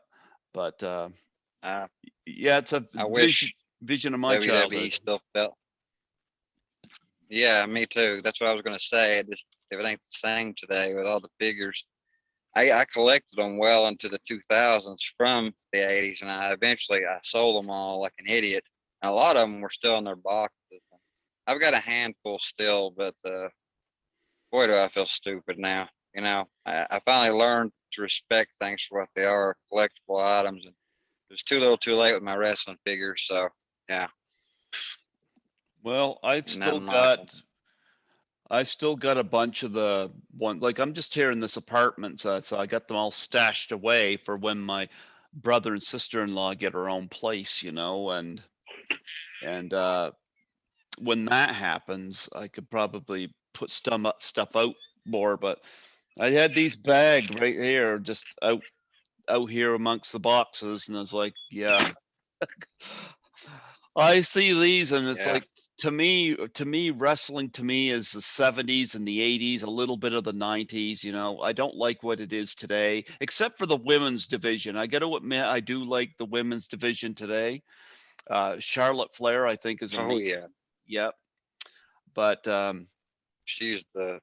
But Uh, yeah, it's a I vision wish vision of my WWE childhood. still felt. Yeah, me too. That's what I was gonna say. If it ain't the same today with all the figures. I collected them well into the 2000s from the 80s, and I sold them all like an idiot. And a lot of them were still in their boxes. I've got a handful still, but boy, do I feel stupid now. I finally learned to respect things for what they are, collectible items, and it was too little, too late with my wrestling figures. So yeah, Well, ain't nothing like them. I've still got a bunch of the one, like I'm just here in this apartment, so I got them all stashed away for when my brother and sister-in-law get their own place, and when that happens, I could probably put stuff out more. But I had these bags right here, just out here amongst the boxes, and I was like, yeah, I see these, and it's Yeah. like to me, wrestling to me is the 70s and the 80s, a little bit of the 90s. I don't like what it is today, except for the women's division. I got to admit, I do like the women's division today. Charlotte Flair, I think, is a Oh neat. yeah. Yep. But She is the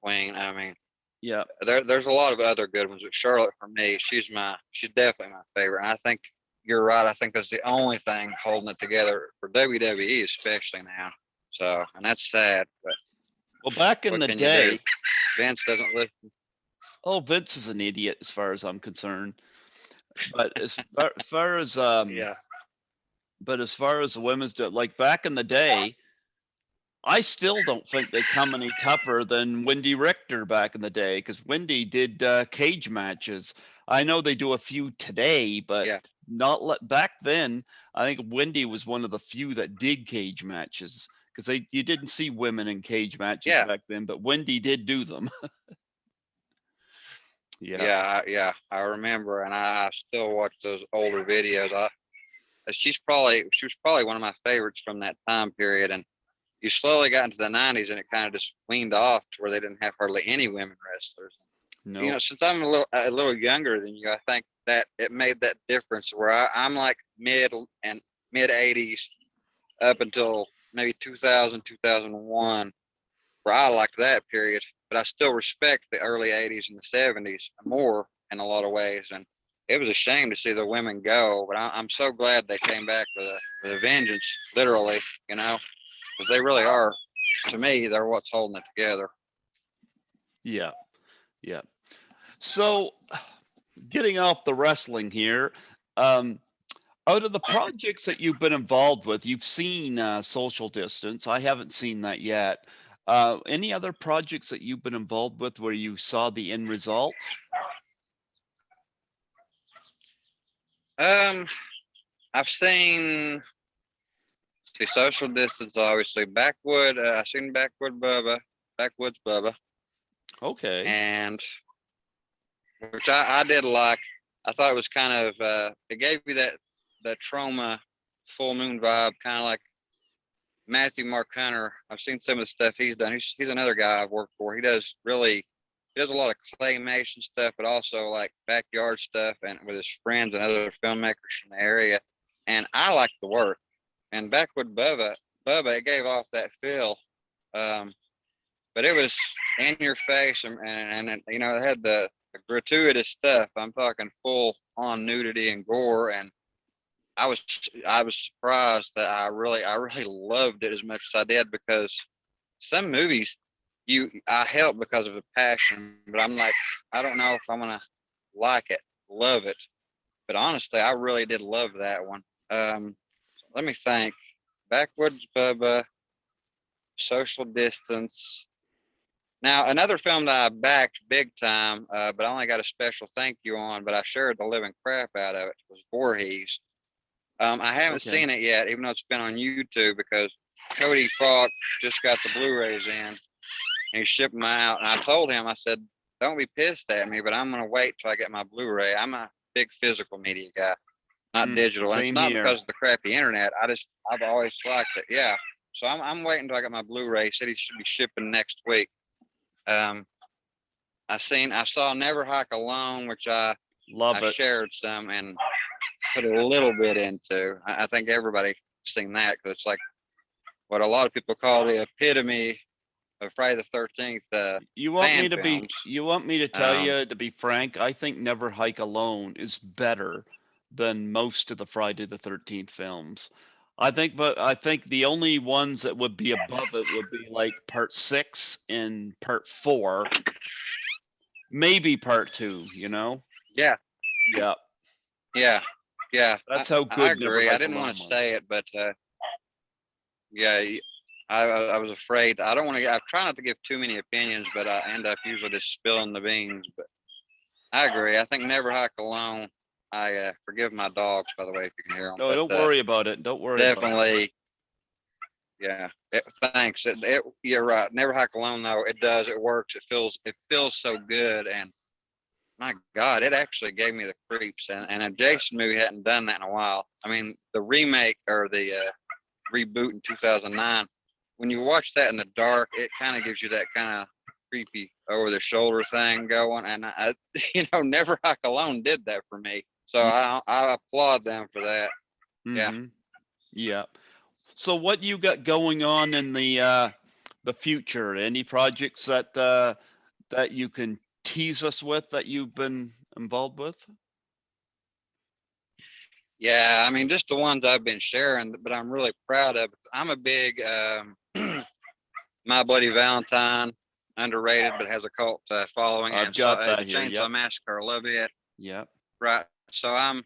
queen. I mean, yeah, there's a lot of other good ones, but Charlotte for me, she's definitely my favorite. And I think you're right. I think that's the only thing holding it together for WWE, especially now. So, and that's sad, but well, back in what the can you do? day, Vince doesn't listen. oh, Vince is an idiot as far as I'm concerned. But Yeah. as far as the women's like back in the day, I still don't think they come any tougher than Wendy Richter back in the day, because Wendy did cage matches. I know they do a few today, but Yeah. back then. I think Wendy was one of the few that did cage matches, because you didn't see women in cage matches Yeah. back then, but Wendy did do them. Yeah. Yeah. I remember, and I still watch those older videos. She was probably one of my favorites from that time period, and you slowly got into the 90s and it kind of just weaned off to where they didn't have hardly any women wrestlers. No. Since I'm a little younger than you, I think that it made that difference where I'm like mid 80s up until maybe 2000, 2001, where I liked that period, but I still respect the early 80s and the 70s more in a lot of ways. And it was a shame to see the women go, but I'm so glad they came back with a vengeance, literally, because they really are, to me, they're what's holding it together. Yeah. Yeah. So, getting off the wrestling here, um, out of the projects that you've been involved with, you've seen Social Distance. I haven't seen that yet. Any other projects that you've been involved with where you saw the end result? Um, I've seen social distance, obviously. I've seen Backwoods Bubba, Okay. and which I did like. I thought it was kind of it gave me that trauma full moon vibe, kind of like Matthew Mark Hunter. I've seen some of the stuff he's done. He's another guy I've worked for. He does a lot of claymation stuff, but also like backyard stuff and with his friends and other filmmakers from the area. And I like the work. And Backwood Bubba, it gave off that feel. Um, but it was in your face, and it had the gratuitous stuff. I'm talking full on nudity and gore, and I was I was surprised that I really loved it as much as I did, because some movies I help because of a passion, but I'm like, I don't know if I'm gonna like it, love it. But honestly, I really did love that one. Let me think. Backwoods Bubba, Social Distance. Now, another film that I backed big time, but I only got a special thank you on, but I shared the living crap out of it, was Voorhees. I haven't Okay. seen it yet, even though it's been on YouTube, because Cody Falk just got the Blu-rays in and he's shipping them out. And I told him, I said, don't be pissed at me, but I'm going to wait till I get my Blu-ray. I'm a big physical media guy, not digital. And it's Same not here. because of the crappy internet. I've always liked it. Yeah. So I'm waiting until I get my Blu-ray. He said he should be shipping next week. I saw Never Hike Alone, which I Love it. shared some and put a little bit into. I think everybody's seen that because it's like what a lot of people call the epitome of Friday the 13th. You want me fan to be? films. You want me to tell Um, you, to be frank, I think Never Hike Alone is better than most of the Friday the 13th films. But I think the only ones that would be above it would be like part 6 and part 4, maybe part 2, you know? yeah, Yeah, yeah, yeah. that's how I good Never agree. I Hike didn't want Alone to was. say it, but yeah, I was afraid. I don't want to. I try not to give too many opinions, but I end up usually just spilling the beans. But I agree. I think Never Hike Alone. I forgive my dogs, by the way, if you can hear them. No, But don't worry about it. Don't worry about it. definitely, yeah. Thanks. You're right. Never Hike Alone, though. It does. It works. It feels so good. And my God, it actually gave me the creeps. And a Jason movie hadn't done that in a while. I mean, the remake or the reboot in 2009. When you watch that in the dark, it kind of gives you that kind of creepy over the shoulder thing going. And Never Hike Alone did that for me. So I applaud them for that. Yeah. Mm-hmm. Yeah. So what you got going on in the future? Any projects that you can tease us with that you've been involved with? Yeah, I mean, just the ones I've been sharing, but I'm really proud of. I'm a big My Bloody Valentine, underrated, but has a cult following. I've And so got that the here. Chainsaw Yep. Massacre, I love it. Yep. Right. So I'm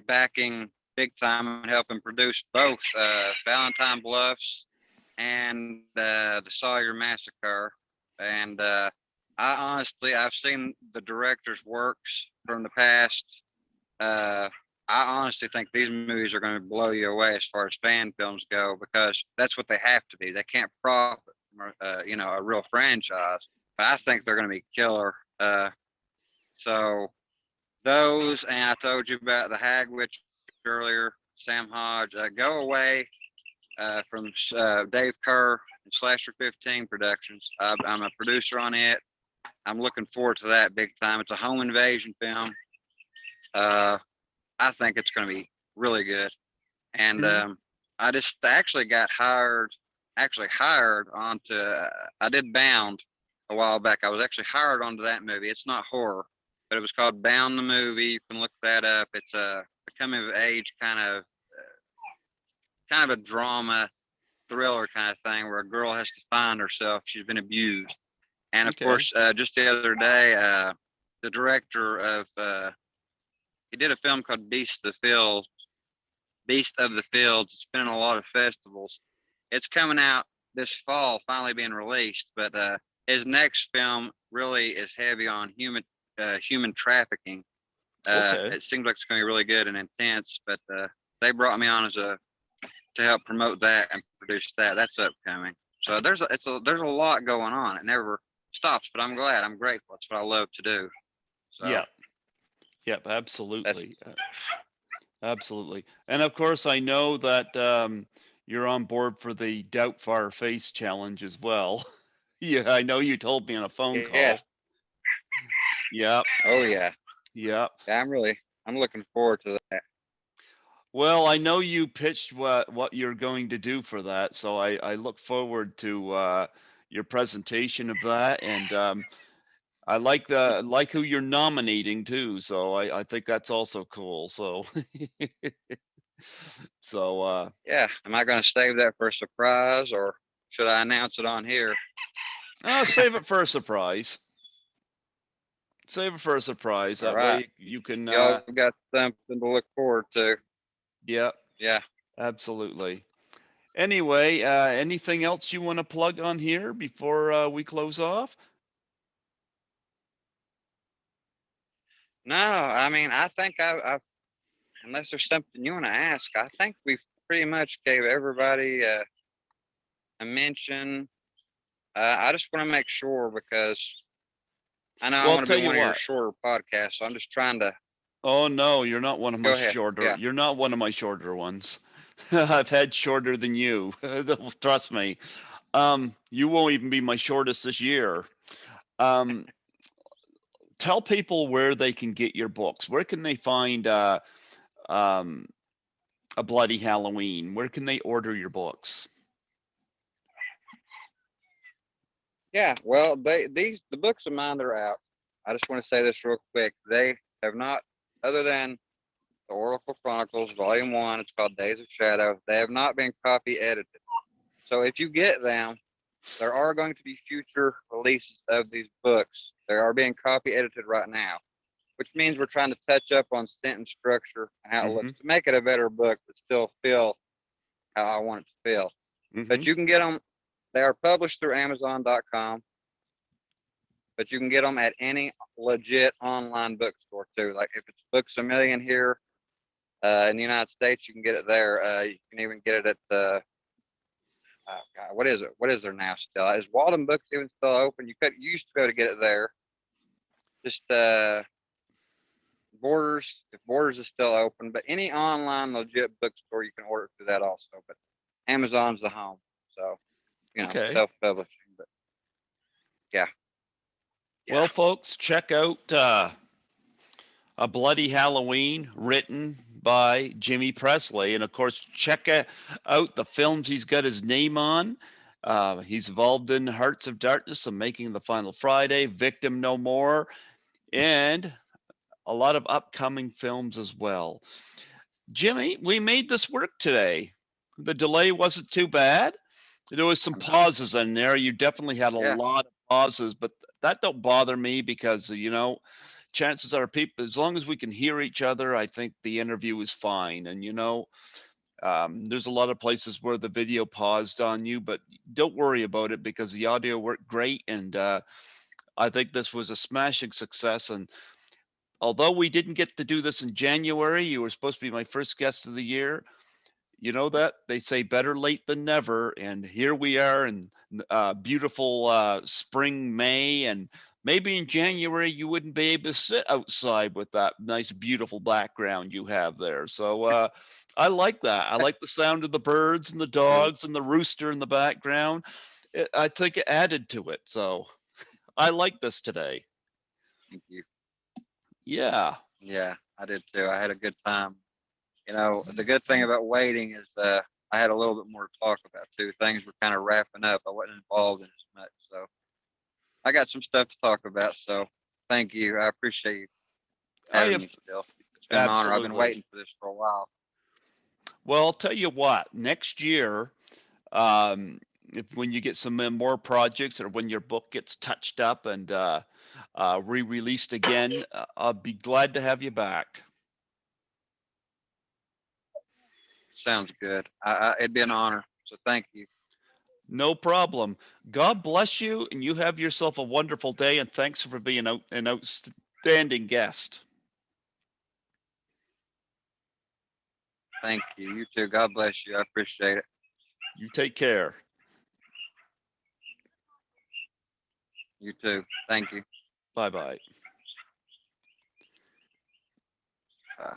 backing big time and helping produce both Valentine Bluffs and the Sawyer Massacre. And I've seen the director's works from the past. I honestly think these movies are going to blow you away as far as fan films go because that's what they have to be. They can't profit from a real franchise. But I think they're going to be killer. So those, and I told you about the Hag Witch earlier, Sam Hodge. Go Away from Dave Kerr and Slasher 15 Productions. I'm a producer on it. I'm looking forward to that big time. It's a home invasion film. I think it's going to be really good. And I just actually got hired onto, I did Bound a while back. I was actually hired onto that movie. It's not horror, but it was called Bound the movie. You can look that up. It's a coming of age kind of a drama thriller kind of thing where a girl has to find herself. She's been abused. And of Okay. course, just the other day, the director of, he did a film called Beast of the Fields. It's been in a lot of festivals. It's coming out this fall, finally being released. But his next film really is heavy on human trafficking. Okay. It seems like it's going to be really good and intense. But they brought me on to help promote that and produce that. That's upcoming. So there's a lot going on. It never stops. But I'm glad. I'm grateful. It's what I love to do. So Yep. Yep. Absolutely. Absolutely. And of course, I know that you're on board for the Doubtfire Face Challenge as well. Yeah, I know you told me on a phone yeah. call. Yep. Oh yeah. Yep. Yeah. I'm looking forward to that. Well, I know you pitched what you're going to do for that, so I look forward to your presentation of that, and I like who you're nominating too, so I think that's also cool. So so Yeah. Am I going to save that for a surprise or should I announce it on here? I'll save it for a surprise. Save it for a surprise. All That right. way you can, Y'all got something to look forward to. yeah, Yeah. absolutely. Anyway, anything else you want to plug on here before we close off? No, I mean, I think I've, unless there's something you want to ask, I think we've pretty much gave everybody a mention. I just want to make sure because I know I Well, I'll want to tell be you one of your what. shorter podcasts, so I'm just trying to Oh no, you're not one of my go ahead. shorter. Yeah. You're not one of my shorter ones. I've had shorter than you. Trust me. You won't even be my shortest this year. Um, Tell people where they can get your books. Where can they find um, a Bloody Halloween? Where can they order your books? Yeah. Well, the books of mine that are out. I just want to say this real quick. They have not, other than the Oracle Chronicles Volume One. It's called Days of Shadow. They have not been copy edited. So if you get them, there are going to be future releases of these books. They are being copy edited right now, which means we're trying to touch up on sentence structure and how it looks to make it a better book, but still feel how I want it to feel. Mm-hmm. But you can get them. They are published through Amazon.com, but you can get them at any legit online bookstore too. Like if it's Books A Million here in the United States, you can get it there. You can even get it at the God, what is it? What is there now still? Is Walden Books even still open? You used to be able to get it there. Just Borders, if Borders is still open, but any online legit bookstore you can order through that also. But Amazon's the home, so Okay. self-publishing. But yeah, yeah, Well, folks, check out A Bloody Halloween, written by Jimmy Pressley. And of course, check out the films he's got his name on. He's involved in Hearts of Darkness and Making the Final Friday, Victim No More, and a lot of upcoming films as well. Jimmy, we made this work today. The delay wasn't too bad. There was some pauses in there. You definitely had a yeah. lot of pauses, but that don't bother me because chances are people, as long as we can hear each other, I think the interview is fine. And there's a lot of places where the video paused on you, but don't worry about it because the audio worked great. And I think this was a smashing success. And although we didn't get to do this in January, you were supposed to be my first guest of the year. You know that they say better late than never, and here we are in beautiful spring May, and maybe in January you wouldn't be able to sit outside with that nice beautiful background you have there. So I like that. I like the sound of the birds and the dogs and the rooster in the background. I think it added to it. So I like this today. Thank you. Yeah. Yeah, I did too. I had a good time. The good thing about waiting is I had a little bit more to talk about too. Things were kind of wrapping up. I wasn't involved in as much, so I got some stuff to talk about. So thank you. I appreciate you I having have me still. It's been an honor. I've been absolutely. waiting for this for a while. Well, I'll tell you what, next year, um, if when you get some more projects or when your book gets touched up and re-released again, I'll be glad to have you back. Sounds good. It'd be an honor. So thank you. No problem. God bless you, and you have yourself a wonderful day. And thanks for being an outstanding guest. Thank you. You too. God bless you. I appreciate it. You take care. You too. Thank you. Bye bye. Bye.